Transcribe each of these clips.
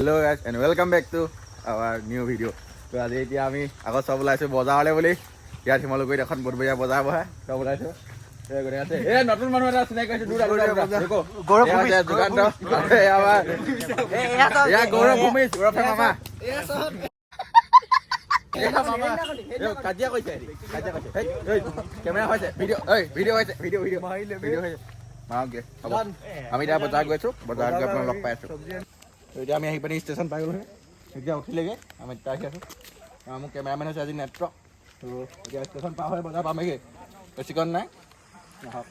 Hello guys and welcome back to our new video. So আজি এতিয়া আমি আগত সব ওলাইছো বজাৰলে বুলি ইয়াত হিমালগুৰিত এখন বহুত বঢ়িয়া বজাৰ বহে সব ওলাইছো গৰে আছে এ নতুন মানুহ এটা চিনাকি কৰিছো দূৰ দেখো গৌৰৱ ভূমিজ দোকান তো আমাৰ এয়া গৌৰৱ ভূমিজ গৌৰৱ মামা এয়া মামা কাজিয়া কৈছে কেমেৰা হৈছে ভিডিঅ' হৈছে ভিডিঅ' হৈছে মাকে হ'ব আমি এতিয়া বজাৰ গৈছো বজাৰত গৈ আপোনাক লগ পাই আছো এতিয়া আমি আহি পানি ষ্টেচন পাই গ'লো এতিয়া উঠিলেগৈ আমি এতিয়া আহি আছোঁ মোৰ কেমেৰামেন হৈছে আজি নেত্ৰ তো এতিয়া ষ্টেচন পাৰ হৈ বজাৰ পামেগৈ বেছিকণ নাই আহক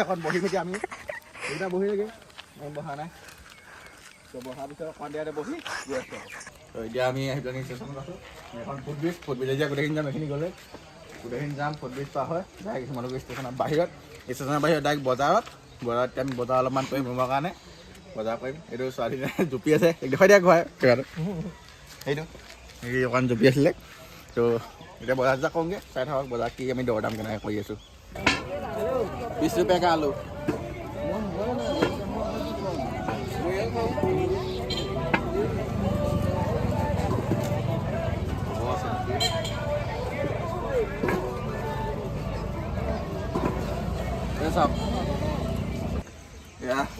এখন বহি মেলি আমি এটা বহি লাগে আমি বহা নাই তো বহাৰ পিছত অকণমান দেৰিতে বহি গৈ আছোঁ তো এতিয়া আমি আহি পেলাই ষ্টেচনত আছোঁ এখন ফুটব্ৰিজ এতিয়া গোটেইখিনি যাম এইখিনি গ'লে গোটেইখিনি যাম ফুটব্ৰিজ পাৰ হয় ডাইৰেক্ট তোমালোকৰ ষ্টেচনৰ বাহিৰত ডাইৰেক্ট বজাৰত আমি বজাৰ অলপমান কৰিম ৰুমৰ কাৰণে বজাৰ কৰিম এইটো ছোৱালীজনী জুপি আছে দেখুৱাই দিয়া ঘৰ জেগাটো সেইটো এই অকণমান জুপি আছিলে তো এতিয়া বজাৰ চজাৰ কৰোঁগৈ চাই থাকক বজাৰ কি আমি দৰ দাম কেনেকৈ কৰি আছোঁ 20 रुपये का आलू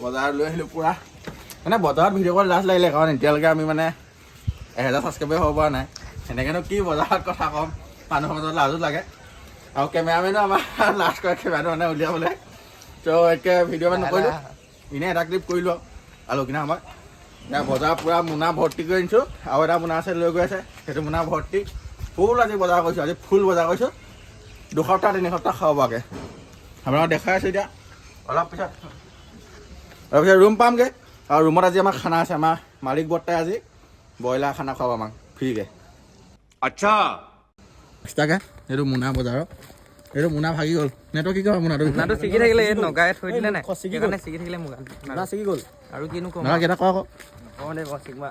বজাৰ লৈ আহিলোঁ পূৰা মানে বজাৰত ভিডিঅ' কৰি লাজ লাগিলে কাৰণ এতিয়ালৈকে আমি মানে 1000 ছাবস্ক্ৰাইবাৰ হ'ব পৰা নাই সেনেকৈনো কি বজাৰত কথা ক'ম মানুহৰ মাজত লাজো লাগে আৰু কেমেৰামেনো আমাৰ লাজ কৰে কেমেৰাটো মানে উলিয়াবলৈ তো একে ভিডিঅ' মানে নকৰিলোঁ এনেই এটা ক্লিপ কৰিলোঁ আলু কিনা সময়ত এতিয়া বজাৰ পূৰা মোনা ভৰ্তি কৰি আনিছোঁ আৰু এটা মোনা আছে লৈ গৈ আছে সেইটো মোনা ভৰ্তি ফুল আজি বজাৰ কৰিছোঁ আজি ফুল বজাৰ কৰিছোঁ 2 সপ্তাহ 3 সপ্তাহ খাব পৰাকৈ আপোনালোকক দেখাই আছোঁ এতিয়া অলপ পিছত ৰুম পামগৈ আৰু ৰুমত আজি আমাৰ খানা আছে আমাৰ মালিক বৰ্তাই আজি ব্ৰইলাৰ খানা খুৱাব আমাক ফ্ৰীকৈ আচ্ছা এক্সট্ৰাকৈ এইটো মোনা বজাৰৰ এইটো মোনা ভাগি গ'ল নেটৱৰ্ক কি কয় মোনাটো ছিগি থাকিলে এই নগাই থৈ দিলে নাই সেইকাৰণে ছিগি থাকিলে মোনা ছিগি গ'ল আৰু কিনো ক'ম কেইটা কওঁ আকৌ কওঁ দে চিগমা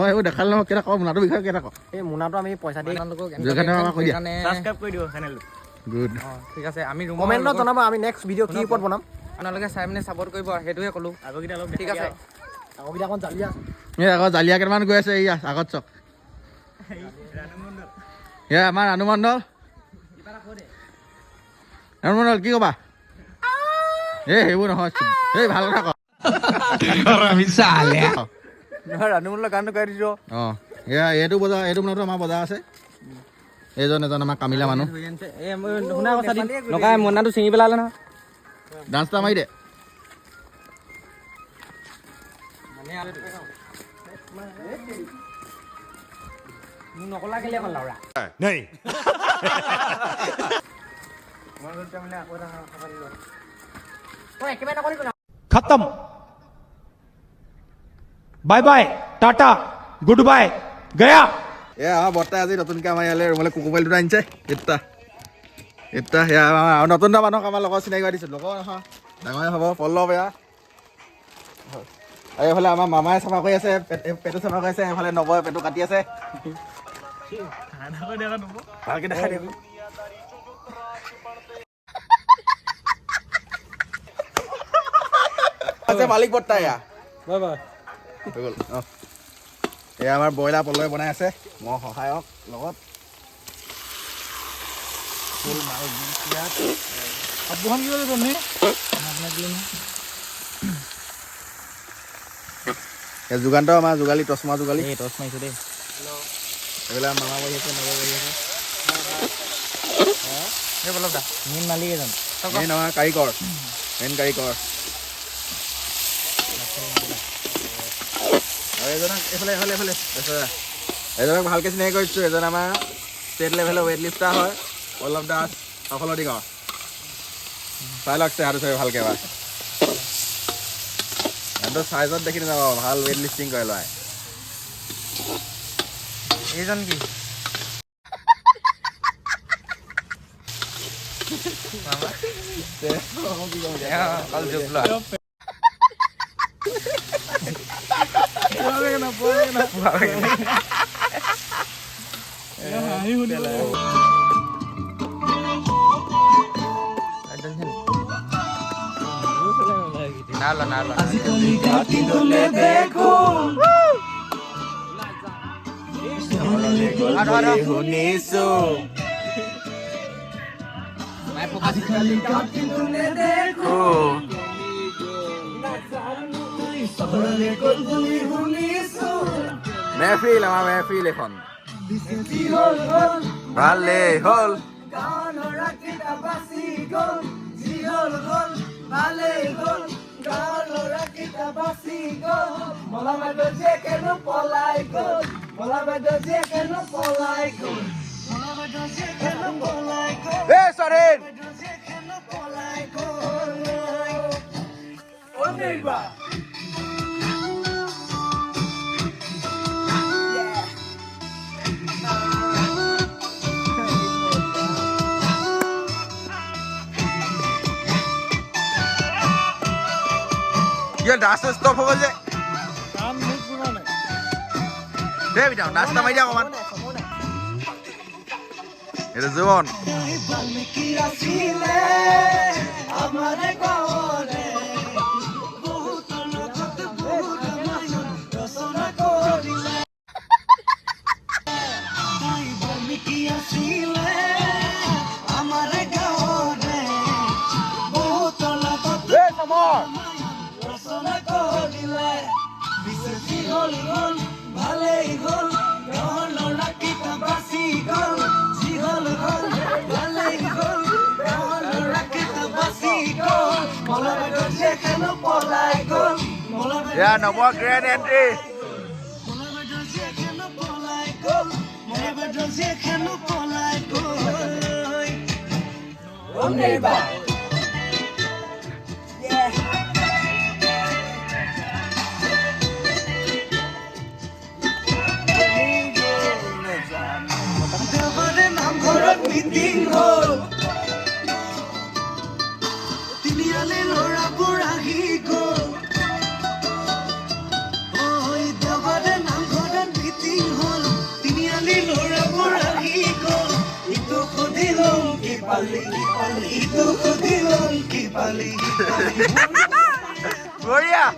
এইবোৰ দেখালে নহয় কেইটা কওঁ মোনাটোৰ বিষয়ে কেইটা কওঁ এই মোনাটো আমি পইচা দি ছাবস্ক্ৰাইব কৰি দিওঁ চেনেলটো গুড ঠিক আছে আমি ৰুম কমেণ্টত জনাব আমি নেক্সট ভিডিঅ' কি ওপৰত বনাম আপোনালোকে চাই মানে ছাপৰ্ট কৰিব সেইটোৱে ক'লোঁ আগৰকেইটা অলপ ঠিক আছে আগৰকেইটা অকণ জালিয়া এই আগত জালিয়া কেইটামান গৈ আছে এইয়া আগত চক এয়া আমাৰ ৰাণু মণ্ডল কি ক'বা এই সেইবোৰ নহয় এই ভাল কথা কওঁ ৰাণুমূলৰ গানটো গাই দিছোঁ অঁ এয়া এইটো বজাৰ এইটো মানতো আমাৰ বজাৰ আছে এজন আমাৰ কামিলা মানুহ শুনা কথা নগাই মোনাটো ছিঙি পেলালে নহয় ডান্স এটা মাৰি দে নকলা কেলে অকল লাউৰা नहीं खत्म बाय बाय टाटा गुड बाय गया এয়া আমাৰ বৰ্তাই আজি নতুনকৈ আমাৰ ইয়ালৈ ৰুমলৈ কুকুৰ পোৱালি দুটা আনিছে এতিয়া সেয়া আৰু নতুন এটা মানুহক আমাৰ লগত চিনাকি কৰি দিছোঁ লগৰ নহয় ডাঙৰে হ'ব পল্লৱ এয়া আৰু এইফালে আমাৰ মামাই চাফা কৰি আছে পেটু চাফা কৰি আছে এইফালে নবয়ে পেটু কাটি আছে ভালকৈ দেখাই দিবি মালিক বৰ্তা এয়া হৈ গ'ল অঁ এয়া আমাৰ ব্ৰইলাৰ পলয় বনাই আছে মই সহায়ক লগত যুগান্ত আমাৰ যোগালী টচমা যোগালী টচ মাৰিছোঁ দেই এইবিলাক মামা বহি আছে নগৰ বহি আছে মেইন মালিক এজন মেইন আমাৰ কাৰিকৰ মেইন কাৰিকৰ আৰু এজনক এইফালে এজনক ভালকৈ চিনাকি কৰিছোঁ এজন আমাৰ ষ্টেট লেভেলৰ ৱেইট লিফ্টাৰ হয় পল্লৱ দাস সফলতি গাঁও চাই লওক চেহাটো চাই ভালকৈ এবাৰ সিহঁতৰ চাইজত দেখি নাযাব ভাল ৱেইট লিফ্টিং কৰে ল'ৰাই এইজন কি Kalau juga. Ya, kalau jomblo. শুনিছো মেহফিল আমাৰ মেহফিল এখন ভালেই হ'ল Sarin! Ya dasar stop apa sih? Deh, bidang dasar sama dia kawan. Itu Zuon. Ya, nomor grand entry. Gloria.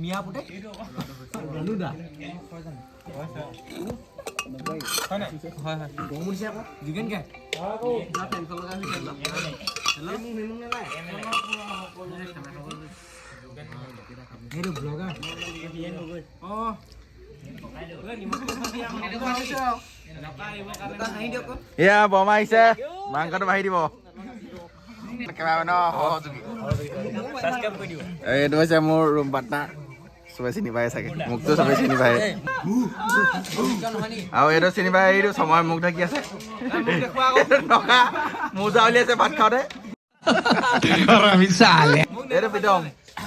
মিয়া পুতে ললুদা হয় হয় গম দিছে আকৌ যোগেন কে টেনচন লগা হৈছে হেল্ল মিমু নাই এইটো ব্লগাৰ অ এয়া বমা আহিছে মাংসটো বাঢ়ি দিব এইটো হৈছে মোৰ ৰুম পাৰ্টনাৰ চবে চিনি পায় চাগে মোকতো চবে চিনি পায় আৰু এইটো চিনি পায় এইটো সময় মুখ ঢাকি আছে মোজা উলিয়াইছে ভাত খাওঁতে এইটো প্ৰীতম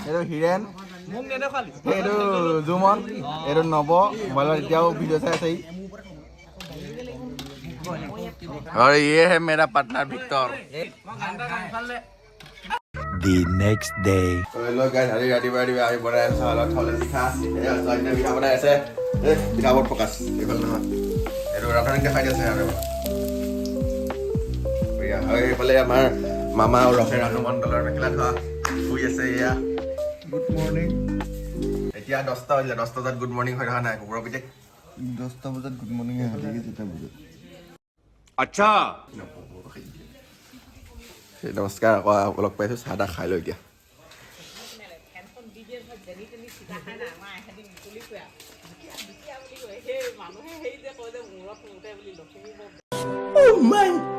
এইটো হিৰেণ এইটো জুমন এইটো নৱ মোবাইলত এতিয়াও ভিডিঅ' চাই আছে और ये है मेरा partner Victor The next day. Hello guys, hari ready ayo bora salah tholen dikha ya saina biha bora ase biha bor focus ekal na edo rathang dekhai ase are ya hoy bole amar mama aur rafhe ranu mandalar mekla tha hui ase ya good morning etia 10 ta hoile 10 ta jat good morning hoi raha nai kubro bite 10 ta bajat good morning hai hali ke jeta bajat अच्छा নমস্কাৰ আকৌ লগ পাইছোঁ চাহ তাহ খাই লৈ এতিয়া Oh my